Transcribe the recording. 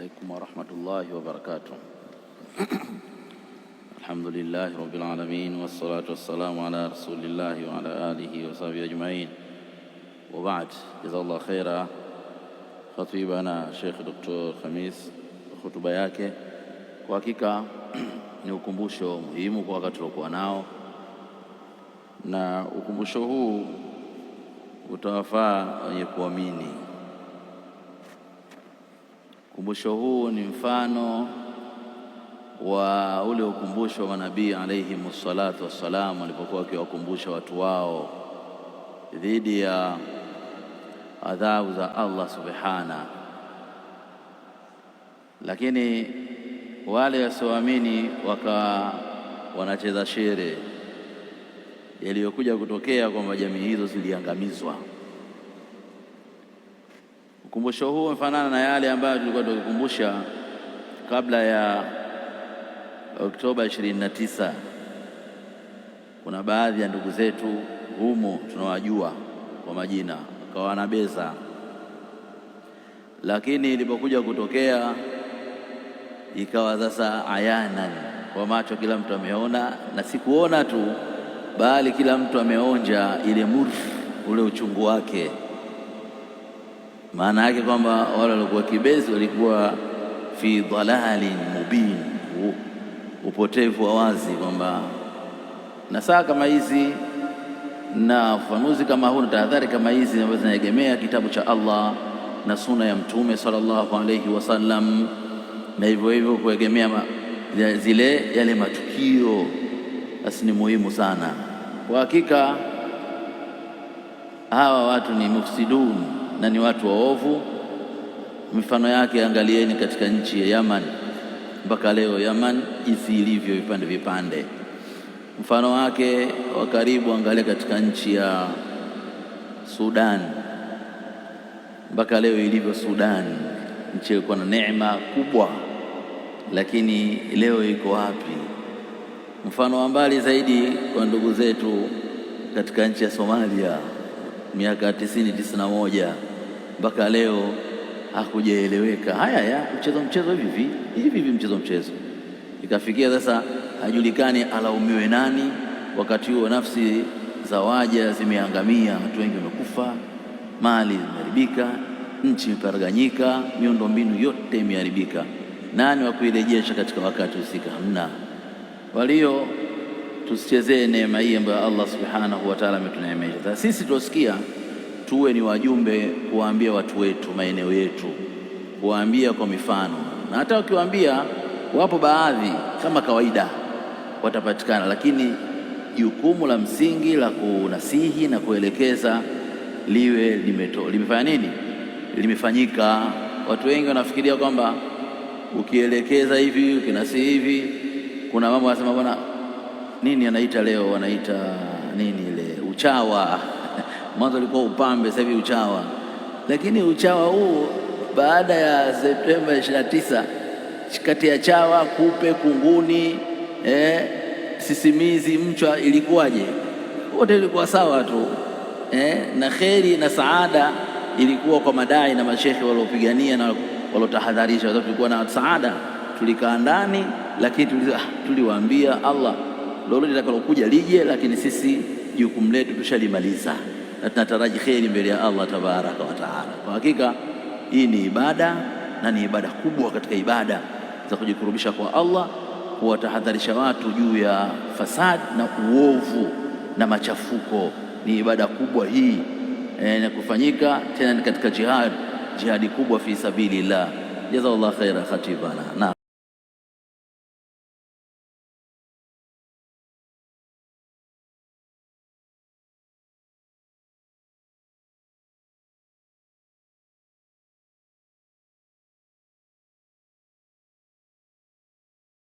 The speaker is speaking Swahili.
عليكم ورحمة الله وبركاته. الحمد لله رب العالمين والصلاة والسلام على رسول الله وعلى آله وصحبه أجمعين، وبعد. جزا الله خيرا خطيبنا Sheikh Dr. Khamis hotuba yake. Kwa hakika ni ukumbusho muhimu kwa wakati tuliokuwa nao, na ukumbusho huu utawafaa wenye kuamini. Ukumbusho huu ni mfano wa ule ukumbusho wa manabii alayhimu salatu wassalam walipokuwa wakiwakumbusha watu wao dhidi ya adhabu za Allah subhana. Lakini wale wasioamini wakawa wanacheza shere yaliyokuja kutokea kwamba jamii hizo ziliangamizwa. Ukumbusho huu umefanana na yale ambayo tulikuwa tukikumbusha kabla ya Oktoba 29. Kuna baadhi ya ndugu zetu humo tunawajua kwa majina, wakawa wanabeza, lakini ilipokuja kutokea ikawa sasa ayanan kwa macho, kila mtu ameona, na si kuona tu, bali kila mtu ameonja ile murf, ule uchungu wake. Maana yake kwamba wale walikuwa kibezi walikuwa fi dhalalin mubin, upotevu wa wazi, kwamba na saa kama hizi na ufafanuzi kama huu na tahadhari kama hizi ambazo zinaegemea kitabu cha Allah na sunna ya Mtume sallallahu alayhi wasallam, na hivyo hivyo kuegemea zile yale matukio, basi ni muhimu sana. Kwa hakika hawa watu ni mufsidun na ni watu waovu. Mifano yake angalieni katika nchi ya Yaman, mpaka leo Yaman jinsi ilivyo vipande vipande. Mfano wake wa karibu angalia katika nchi ya Sudan, mpaka leo ilivyo Sudan. Nchi ilikuwa na neema kubwa, lakini leo iko wapi? Mfano wa mbali zaidi kwa ndugu zetu katika nchi ya Somalia, miaka 90-91 mpaka leo hakujaeleweka. Haya ya mchezo hivi mchezo ikafikia sasa hajulikani alaumiwe nani. Wakati huo nafsi za waja zimeangamia, watu wengi wamekufa, mali zimeharibika, nchi imeparaganyika, miundo mbinu yote imeharibika. Nani wa kuirejesha katika wakati husika? Hamna. Walio tusichezee neema hii ambayo Allah subhanahu wa ta'ala ametuneemesha. Sisi tusikia tuwe ni wajumbe kuwaambia watu wetu maeneo yetu, kuwaambia kwa mifano, na hata ukiwaambia wapo baadhi kama kawaida watapatikana, lakini jukumu la msingi la kunasihi na kuelekeza liwe limefanya nini? Limefanyika. Watu wengi wanafikiria kwamba ukielekeza hivi, ukinasihi hivi, kuna mambo wanasema bwana nini anaita leo, wanaita nini ile uchawa. Mwanzo ulikuwa upambe, sasa hivi uchawa. Lakini uchawa huu baada ya Septemba 29, kati ya chawa, kupe, kunguni, sisimizi, mchwa, ilikuwaje? Wote ilikuwa sawa tu, na kheri na saada ilikuwa kwa madai na mashekhe waliopigania na waliotahadharisha. Tulikuwa na saada, tulikaa ndani, lakini tuliwaambia Allah lolote litakalokuja lije, lakini sisi jukumu letu tushalimaliza, na tunataraji kheri mbele ya Allah tabaraka wa taala. Kwa hakika hii ni ibada, na ni ibada kubwa katika ibada za kujikurubisha kwa Allah, kuwatahadharisha watu juu ya fasad na uovu na machafuko. Ni ibada kubwa hii, na kufanyika tena katika jihadi kubwa fi sabilillah. Jazakallahu khaira khatibana.